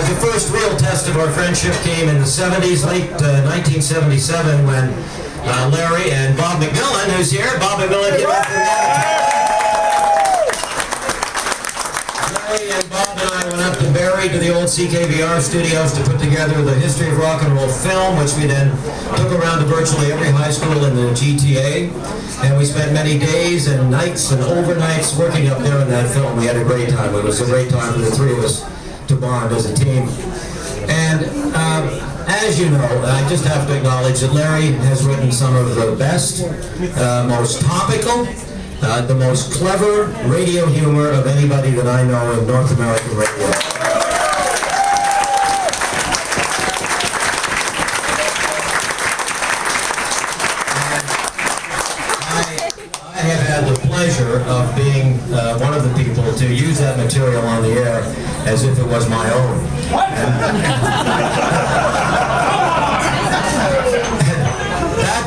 The first real test of our friendship came in the 70s, late 1977, when Larry and Bob McMillan, who's here, Bob McMillan came up from Larry and Bob and I went up to Barrie to the old CKVR studios to put together the history of rock and roll film, which we then took around to virtually every high school in the GTA. And we spent many days and nights and overnights working up there on that film. We had a great time. It was a great time for the three of us to bond as a team. And as you know, I just have to acknowledge that Larry has written some of the best, most topical, the most clever radio humor of anybody that I know in North American radio. I have had the pleasure of being one of the people to use that material on the air as if it was my own.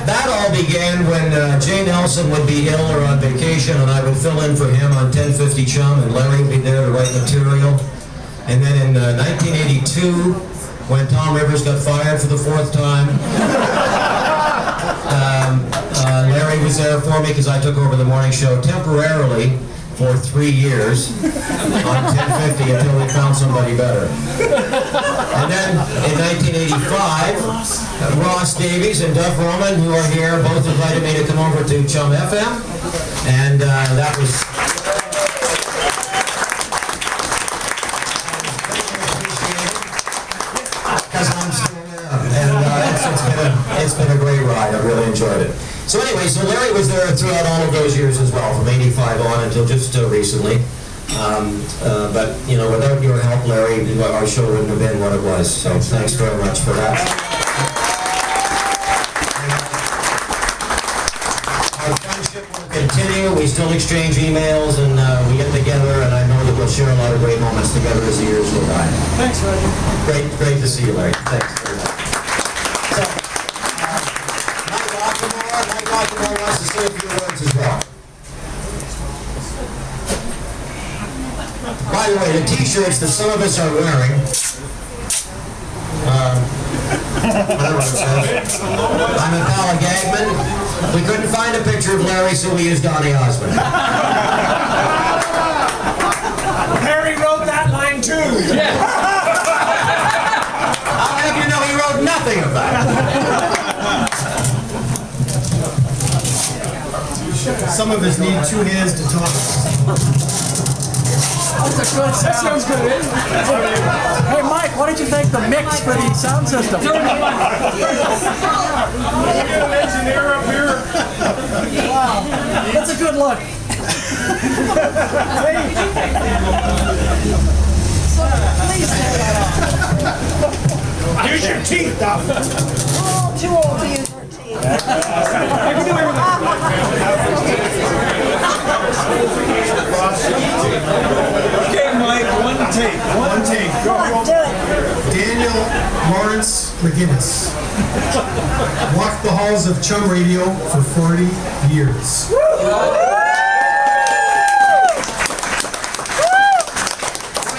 That all began when Jay Nelson would be ill or on vacation, and I would fill in for him on 1050 CHUM, and Larry would be there to write material. And then in 1982, when Tom Rivers got fired for the 4th time, Larry was there for me because I took over the morning show temporarily for 3 years on 1050 until we found somebody better. And then in 1985, Ross Davies and Duff Roman, who are here, both invited me to come over to CHUM FM, and that was because I'm still there, and it's been a great ride. I really enjoyed it. So anyway, so Larry was there throughout all of those years as well, from 85 on until just recently. But, you know, without your help, Larry, our show wouldn't have been what it was. So thanks very much for that. Our friendship will continue. We still exchange emails, and we get together, and I know that we'll share a lot of great moments together as the years go by. Thanks, Roger. Great to see you, Larry. Thanks very much. Occomore wants to say a few words as well. By the way, the t-shirts that some of us are wearing, whatever it says, I'm a pal of Gagman. We couldn't find a picture of Larry, so we used Donny Osmond. Harry wrote that line too. Yeah. I'll have you know he wrote nothing of that. Some of us need 2 hands to talk. That sounds good, isn't it? Hey, Mike, why don't you thank the mix for the sound system? We got an engineer up here. Wow, that's a good look. Please take that off. Here's your teeth, Doc. Oh, too old to use her teeth. Okay, Mike, one take. Go. Do it. Daniel Lawrence McGinnis walked the halls of CHUM Radio for 40 years. What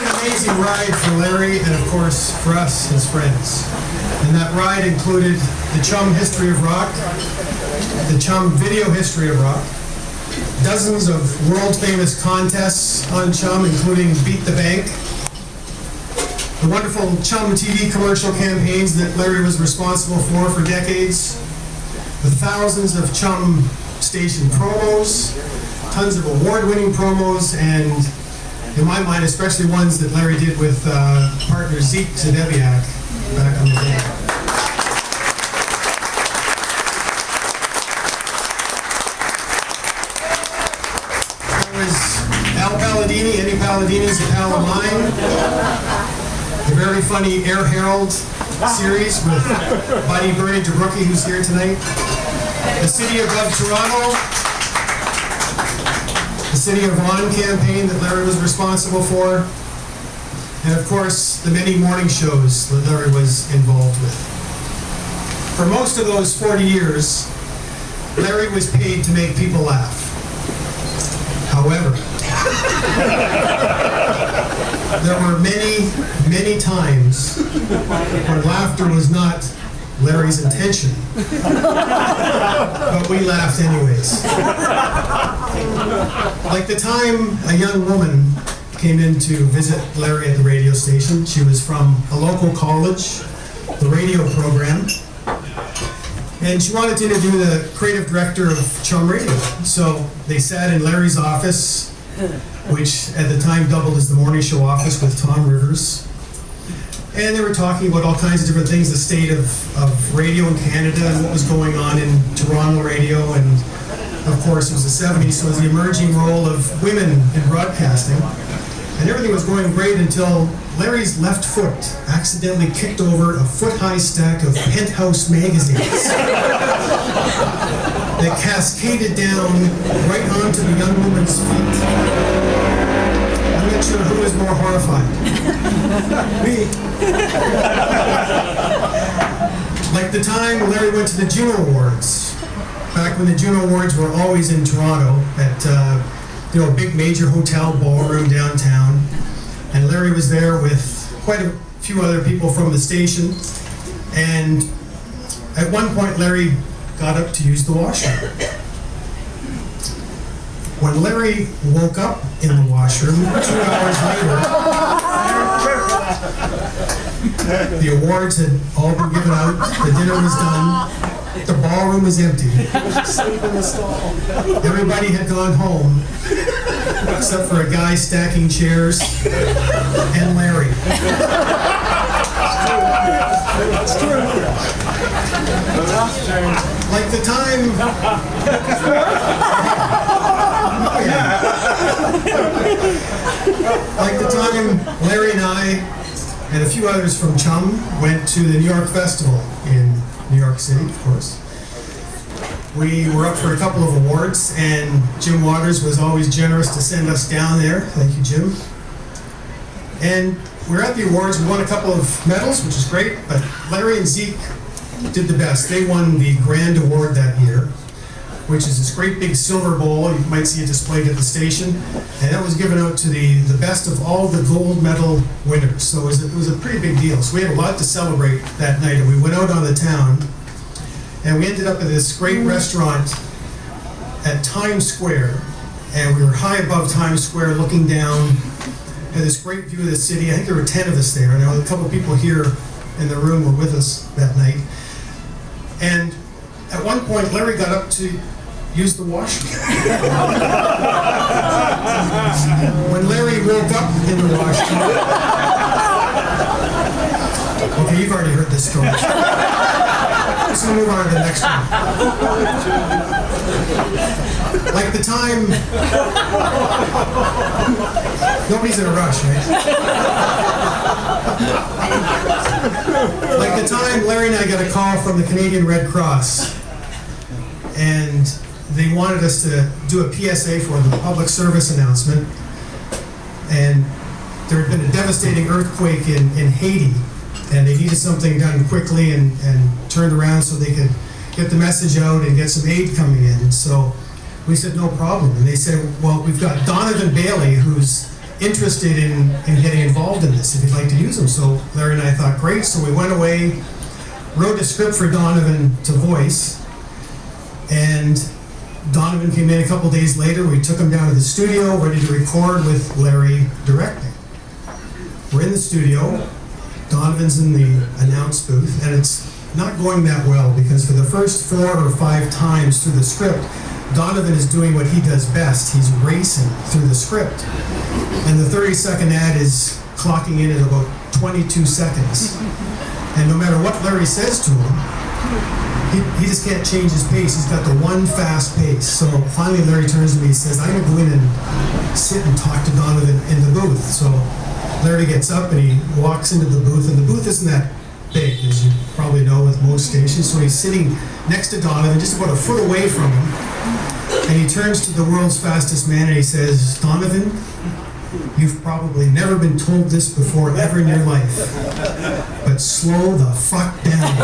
an amazing ride for Larry and, of course, for us, his friends. And that ride included the CHUM History of Rock, the CHUM Video History of Rock, dozens of world-famous contests on CHUM, including Beat the Bank, the wonderful CHUM TV commercial campaigns that Larry was responsible for decades, the thousands of CHUM station promos, tons of award-winning promos, and in my mind, especially ones that Larry did with partner Zeke Zadebiak back in the day. Al Palladini, Eddie Palladini's a pal of mine. The very funny Air Herald series with Buddy Bernie DeBrookie, who's here tonight. The City Above Toronto. The City of Vaughan campaign that Larry was responsible for. And of course, the many morning shows that Larry was involved with. For most of those 40 years, Larry was paid to make people laugh. However, there were many, many times when laughter was not Larry's intention, but we laughed anyways. Like the time a young woman came in to visit Larry at the radio station. She was from a local college, the radio program, and she wanted to interview the creative director of CHUM Radio. So they sat in Larry's office, which at the time doubled as the morning show office with Tom Rivers. And they were talking about all kinds of different things, the state of radio in Canada and what was going on in Toronto radio. And of course, it was the 70s, so it was the emerging role of women in broadcasting. And everything was going great until Larry's left foot accidentally kicked over a foot-high stack of Penthouse magazines that cascaded down right onto the young woman's feet. I'm not sure who was more horrified. Me. Like the time Larry went to the Juno Awards, back when the Juno Awards were always in Toronto at a big major hotel ballroom downtown, and Larry was there with quite a few other people from the station, and at one point Larry got up to use the washroom. When Larry woke up in the washroom 2 hours later, the awards had all been given out, the dinner was done, the ballroom was empty. Everybody had gone home, except for a guy stacking chairs and Larry. That's true. Like the time... Like the time Larry and I and a few others from CHUM went to the New York Festival in New York City, of course. We were up for a couple of awards, and Jim Waters was always generous to send us down there. Thank you, Jim. And we were at the awards. We won a couple of medals, which is great, but Larry and Zeke did the best. They won the Grand Award that year, which is this great big silver bowl. You might see it displayed at the station. And that was given out to the best of all the gold medal winners. So it was a pretty big deal. So we had a lot to celebrate that night. And we went out on the town, and we ended up at this great restaurant at Times Square. And we were high above Times Square looking down at this great view of the city. I think there were 10 of us there. And a couple of people here in the room were with us that night. And at one point, Larry got up to use the washroom. When Larry woke up in the washroom... Okay, you've already heard this story. Let's move on to the next one. Like the time... Nobody's in a rush, right? Like the time Larry and I got a call from the Canadian Red Cross, and they wanted us to do a PSA for them, a public service announcement. And there had been a devastating earthquake in Haiti, and they needed something done quickly and turned around so they could get the message out and get some aid coming in. And so we said, no problem. And they said, well, we've got Donovan Bailey, who's interested in getting involved in this, if you'd like to use him. So Larry and I thought, great. So we went away, wrote a script for Donovan to voice, and Donovan came in a couple days later. We took him down to the studio, ready to record with Larry directing. We're in the studio. Donovan's in the announce booth, and it's not going that well because for the first 4 or 5 times through the script, Donovan is doing what he does best. He's racing through the script. And the 30-second ad is clocking in at about 22 seconds. And no matter what Larry says to him, he just can't change his pace. He's got the one fast pace. So finally Larry turns to me and says, I'm going to go in and sit and talk to Donovan in the booth. So Larry gets up and he walks into the booth, and the booth isn't that big, as you probably know with most stations. So he's sitting next to Donovan, just about a foot away from him, and he turns to the world's fastest man and he says, Donovan, you've probably never been told this before ever in your life, but slow the fuck down.